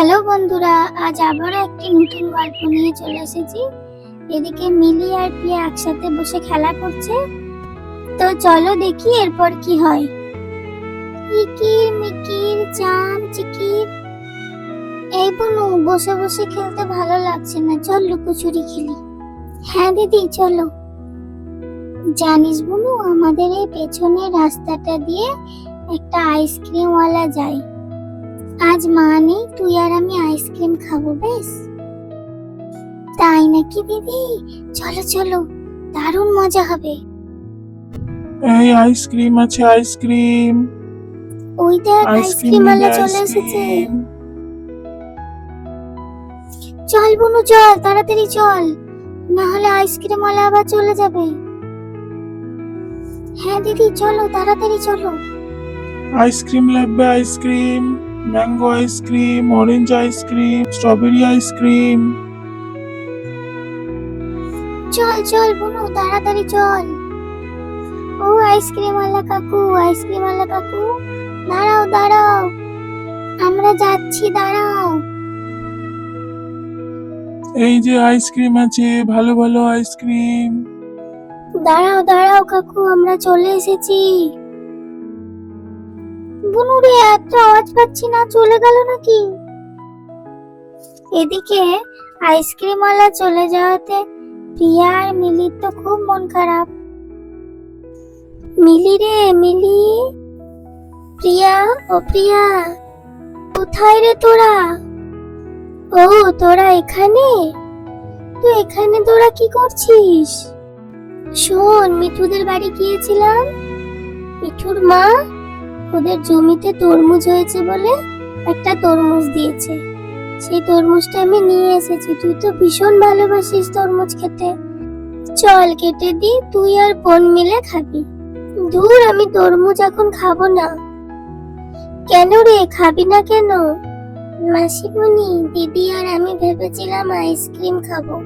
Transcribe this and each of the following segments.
Hello বন্ধুরা, আজ আবারও একটি নতুন গল্প নিয়ে চলে এসেছি। এদিকে মিলি আর প্রিয়া একসাথে বসে খেলা করছে। তো চলো দেখি এরপর কি হয়। ইকির মিকির চাম চিকির। এই বনু, বসে বসে খেলতে ভালো লাগছে না, চল লুকোচুরি খেলি। হ্যাঁ দিদি চলো। জানিস বনু, আমাদের এই পেছনের রাস্তাটা দিয়ে একটা আইসক্রিমওয়ালা যায়। আজ মা নেই, তুই আর আমি আইসক্রিম খাবো বেশ। তাই নাকি দিদি? চলো চলো, দারুণ মজা হবে। এই আইসক্রিম আছে, আইসক্রিম। ওই দেখ আইসক্রিম আইসক্রিমওয়ালা নেবে, চলে এসেছে। আইসক্রিম। চল বুনু চল, তাড়াতাড়ি চল, না হলে আইসক্রিমওয়ালা আবার চলে যাবে। হ্যাঁ দিদি চলো, তাড়াতাড়ি চলো। আইসক্রিম লাগবে, ice cream. Mango ice cream, orange ice cream, strawberry ice cream. চল চল বুনু, তাড়াতাড়ি চল। ও আইসক্রিমওয়ালা কাকু, আইসক্রিমওয়ালা কাকু, দাঁড়াও দাঁড়াও, আমরা যাচ্ছি, দাঁড়াও। এই যে আইসক্রিম আছে, ভালো ভালো আইসক্রিম। দাঁড়াও দাঁড়াও কাকু, আমরা চলে এসেছি। বুনু রে, এত আওয়াজ পাচ্ছি না, চলে গেল নাকি? এদিকে আইসক্রিমওয়ালা চলে যাওয়াতে প্রিয়া আর মিলির তো খুব মন খারাপ। মিলি রে মিলি, প্রিয়া, ও প্রিয়া, কোথায় রে তোরা? ও তোরা এখানে? তো এখানে তোরা কি করছিস? শোন, মিঠুদের বাড়ি গিয়েছিলাম, মিঠুর মা ওদের জমিতে তরমুজ হয়েছে বলে একটা তরমুজ দিয়েছে। সেই তরমুজটা আমি নিয়ে এসেছি, তুই তো ভীষণ ভালোবাসিস তরমুজ খেতে। চল কেটে দি, তুই আর বোন মিলে খাবি। দূর, আমি তরমুজ এখন খাবো না। কেন রে, খাবি না কেন? মাসিমণি, দিদি আর আমি ভেবেছিলাম আইসক্রিম খাবো,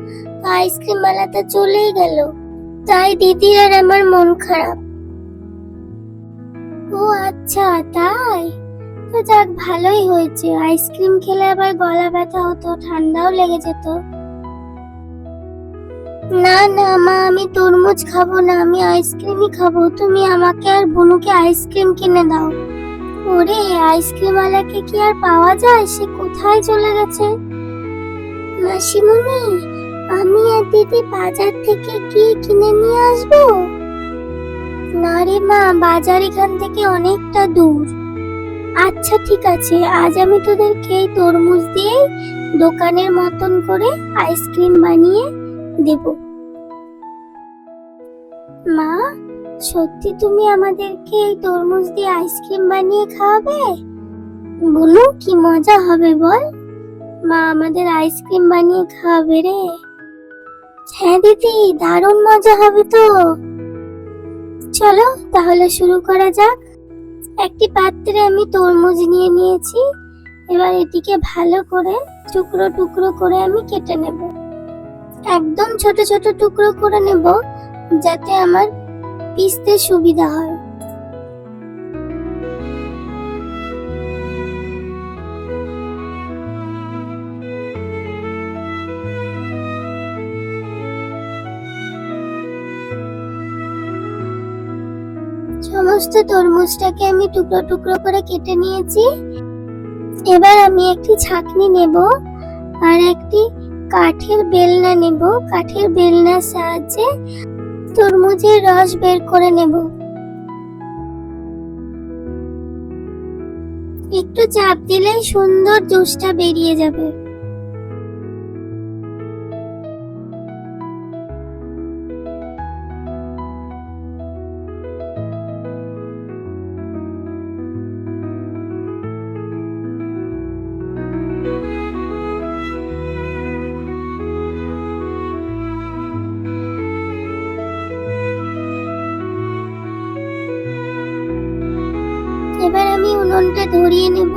তো আইসক্রিম ওয়ালাটা চলেই গেল, তাই দিদি আর আমার মন খারাপ। ও আচ্ছা তাই, তো যাক ভালোই হয়েছে, আইসক্রিম খেলে আবার গলা ব্যথা হতো, ঠান্ডাও লেগে যেত। না না মা, আমি তরমুজ খাবো না, আমি আইসক্রিমই খাবো, তুমি আমাকে আর বুনুকে আইসক্রিম কিনে দাও। ওরে, আইসক্রিমওয়ালাকে কি আর পাওয়া যায়, সে কোথায় চলে গেছে? মাসিমণি, আমি আর দিদি বাজার থেকে গিয়ে কিনে নিয়ে আসবো। না রে মা, বাজার এখান থেকে অনেকটা দূর। আচ্ছা ঠিক আছে, আজ আমি তোদেরকে এই তরমুজ দিয়ে দোকানের মতন করে আইসক্রিম বানিয়ে দেব। মা, সত্যি তুমি আমাদেরকে এই তরমুজ দিয়ে আইসক্রিম বানিয়ে খাওয়াবে? বলো কি মজা হবে বল, মা আমাদের আইসক্রিম বানিয়ে খাওয়াবে রে। হ্যাঁ দিদি, দারুণ মজা হবে তো। চলো তাহলে শুরু করা যাক। একটি পাত্রে আমি তরমুজ নিয়ে নিয়েছি, এবার এটিকে ভালো করে টুকরো টুকরো করে আমি কেটে নেব। একদম ছোট ছোট টুকরো করে নেব, যাতে আমার পিষতে সুবিধা হয়। সমস্ত তরমুজটাকে আমি টুকরো টুকরো করে কেটে নিয়েছি। এবার আমি একটি ছাঁকনি নেব আর একটি কাঠের বেলনা নেব। কাঠের বেলনার সাহায্যে তরমুজের রস বের করে নেব। একটু চাপ দিলেই সুন্দর জুসটা বেরিয়ে যাবে। এবার আমি উনুনটা ধরিয়ে নেব।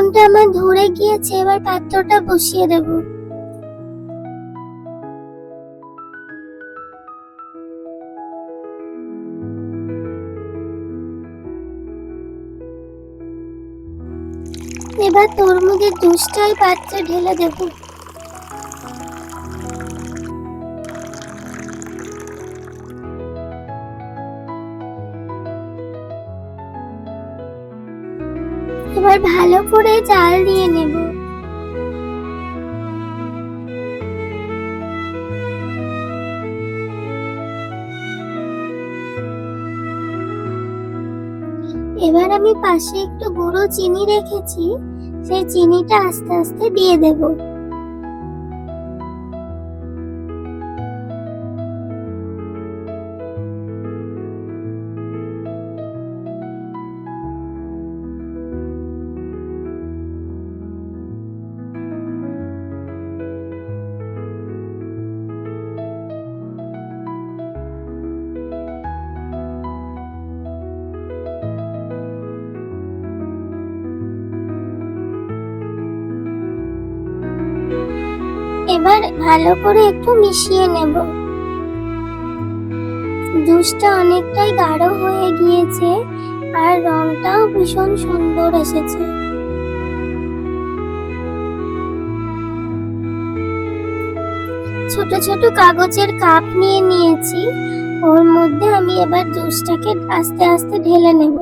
বেসনটা আমার ধরে গিয়েছে, এবার পাত্রটা বসিয়ে দেব। এবার তরমুজের জুসটাই পাত্রে ঢেলে দেব। এবার ভালো করে জাল দিয়ে নেব। এবার আমি পাশে একটু গুঁড়ো চিনি রেখেছি, সেই চিনিটা আস্তে আস্তে দিয়ে দেব। এবার ভালো করে একটু মিশিয়ে নেব। জুসটা অনেকটাই গাঢ় হয়ে গিয়েছে আর রংটাও ভীষণ সুন্দর এসেছে। ছোট ছোট কাগজের কাপ নিয়ে নিয়েছি, ওর মধ্যে আমি এবার জুসটাকে আস্তে আস্তে ঢেলে নেব।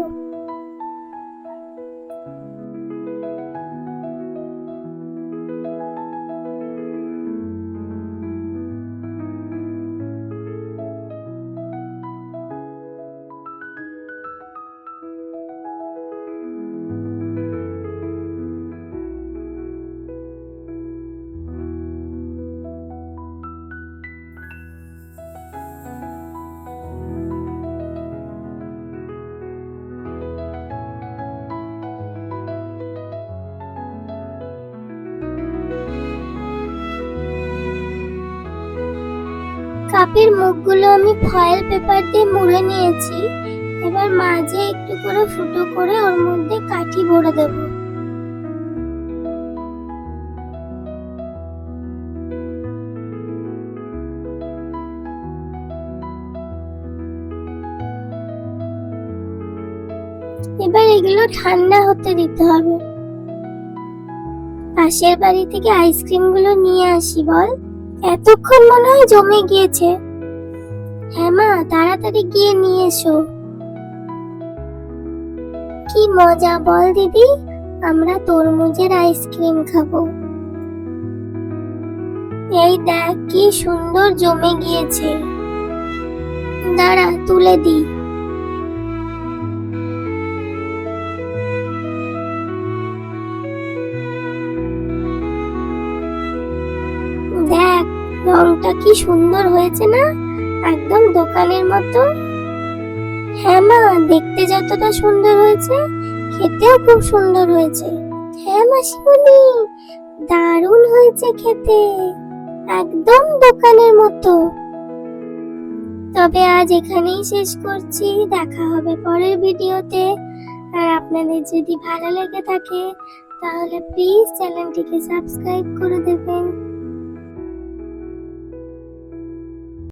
কাপের মুখগুলো আমি ফয়েল পেপার দিয়ে মুড়ে নিয়েছি। এবার মাঝে একটু করে ফুটো করে ওর মধ্যে কাঠি ভরে দেব। এবার এগুলো ঠান্ডা হতে দিতে হবে। পাশের বাড়ি থেকে আইসক্রিম গুলো নিয়ে আসি বল। এতক্ষণ মনে হয় জমে গিয়েছে। হ্যাঁ মা, তাড়াতাড়ি গিয়ে নিয়ে এসো। কি মজা বল দিদি, আমরা তরমুজের আইসক্রিম খাবো। এই দেখ কি সুন্দর জমে গিয়েছে। দাঁড়া তুলে দিই। দেখ রংটা কি সুন্দর হয়েছে না, একদম দোকানের মতো। হ্যাঁ মা, দেখতে যতটা সুন্দর হয়েছে খেতেও খুব সুন্দর হয়েছে। হ্যাঁ মাসিমণি, দারুণ হয়েছে খেতে, একদম দোকানের মতো। তবে আজ এখানেই শেষ করছি, দেখা হবে পরের ভিডিওতে। আর আপনাদের যদি ভালো লেগে থাকে তাহলে প্লিজ চ্যানেলটিকে সাবস্ক্রাইব করে